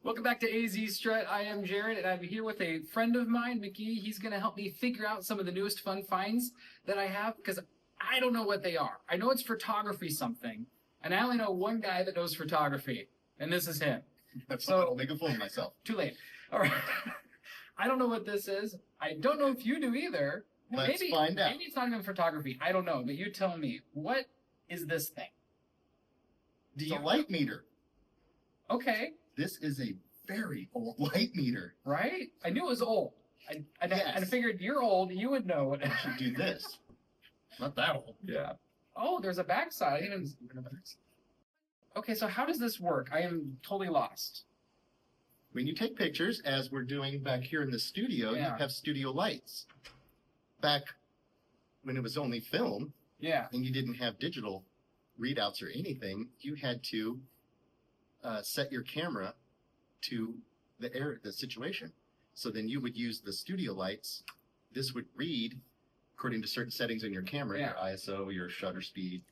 Welcome back to AZ Strut. I am Jared, and I'm here with a friend of mine, Mickey. He's going to help me figure out some of the newest fun finds that I have, because I don't know what they are. I know it's photography something, and I only know one guy that knows photography, and this is him. So I'll make a fool of myself. Too late. All right. I don't know what this is. I don't know if you do either. Let's find out. Maybe it's not even photography. I don't know, but you tell me. What is this thing? It's a light meter. Okay. This is a very old light meter. Right? I knew it was old. I Yes. figured you're old, you would know what. I should do this. Not that old. Yeah. Oh, there's a backside. Okay, so how does this work? I am totally lost. When you take pictures, as we're doing back here in the studio, Yeah. you have studio lights. Back when it was only film Yeah. and you didn't have digital readouts or anything, you had to set your camera to the situation. So then you would use the studio lights. This would read according to certain settings in your camera, Yeah. your ISO, your shutter speed,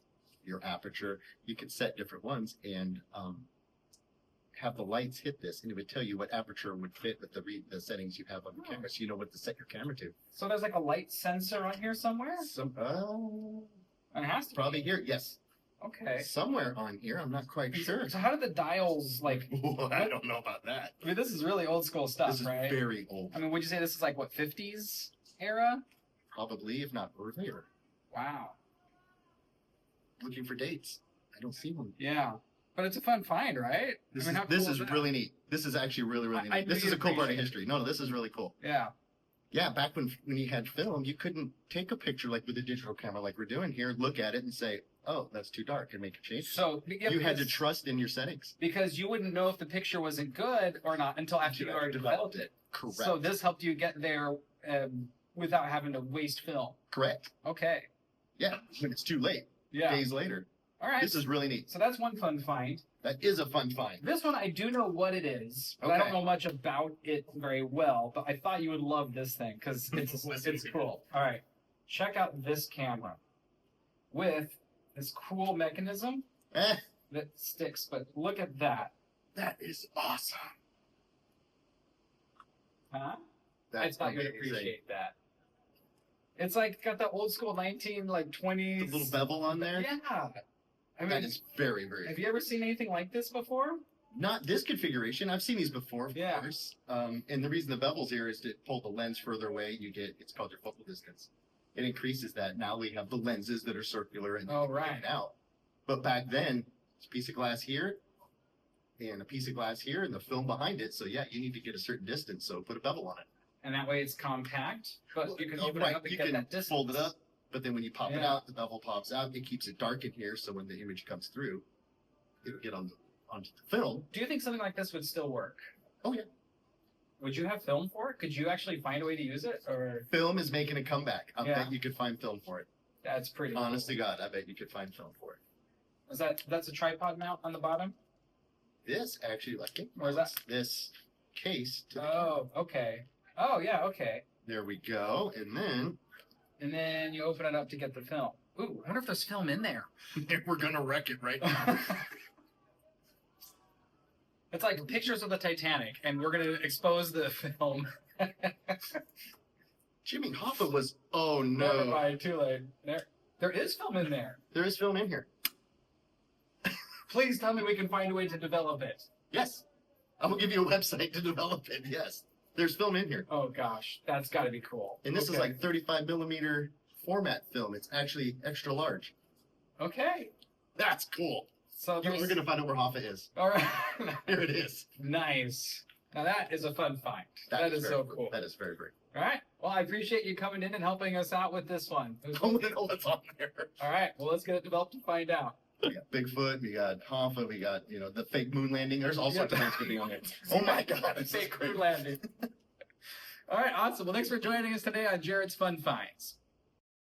your aperture. You could set different ones and have the lights hit this, and it would tell you what aperture would fit with the settings you have on the camera, so you know what to set your camera to. So there's like a light sensor on here somewhere? It has to Probably be. here, yes. Okay. Somewhere on here, I'm not quite sure. So how do the dials, like... I don't know about that. I mean, this is really old school stuff, This is right? very old. I mean, would you say this is like, what, 50s era? Probably, if not earlier. Wow. Looking for dates. I don't see one. Yeah. But it's a fun find, right? This I mean, how this cool is that? really neat. This is actually really, really I neat. knew This is you'd a cool part of appreciate it. history. No, this is really cool. Yeah. Yeah, back when you had film, you couldn't take a picture like with a digital camera like we're doing here, look at it and say, oh, that's too dark, and make a change. So yeah, you had to because- trust in your settings. Because you wouldn't know if the picture wasn't good or not until after you already developed it. Correct. So this helped you get there without having to waste film. Correct. Okay. Yeah, when it's too late, Yeah. days later. All right. This is really neat. So that's one fun find. That is a fun find. This one I do know what it is, but I don't Okay. know much about it very well. But I thought you would love this thing because it's cool. All right. Check out this camera with this cool mechanism Eh, that sticks. But look at that. that is awesome. Huh? I That's thought you'd amazing. appreciate that. It's like got the old school 20s. The little bevel on there. Yeah. I mean, That is very, very have you ever seen anything like this before? Not this configuration. I've seen these before, of Yeah. course. And the reason the bevel's here is to pull the lens further away. You get, it's called your focal distance. It increases that. Now we have the lenses that are circular and Oh, in right. and out. But back then, it's a piece of glass here and a piece of glass here and the film behind it. So yeah, you need to get a certain distance. So put a bevel on it. And that way it's compact, but you can open Right, it up and you get can that distance. fold it up, but then when you pop it Yeah. out, the bevel pops out. It keeps it dark in here, so when the image comes through, it'll get onto the film. Do you think something like this would still work? Oh yeah. Would you have film for it? Could you actually find a way to use it? Or Film is making a comeback. I Yeah. bet you could find film for it. that's pretty Honest to cool. God, I bet you could find film for it. Is that's a tripod mount on the bottom? This actually, like it, Or is that- this case to the Oh, okay. Oh yeah, okay. There we go. And then And then you open it up to get the film. Ooh, I wonder if there's film in there. we're gonna wreck it right now. It's like pictures of the Titanic, and we're gonna expose the film. Jimmy Hoffa was, oh Never no. mind, too late. There is film in there. There is film in here. Please tell me we can find a way to develop it. Yes. I will give you a website to develop it. Yes. There's film in here. Oh gosh, that's got to be cool. And this is Okay. like 35 millimeter format film. It's actually extra large. Okay. That's cool. So We're there's... going to find out where Hoffa is. All right. Here it is. Nice. Now that is a fun find. That is very so cool. That is very, very All right. Well, I appreciate you coming in and helping us out with this one. It was- cool. I want to know what's on there. All right. Well, let's get it developed and find out. We got Bigfoot, we got Hoffa, we got, the fake moon landing. There's all sorts of things could be on there. Oh my God. This is Fake great. moon landing. All right. Awesome. Well, thanks for joining us today on Jared's Fun Finds.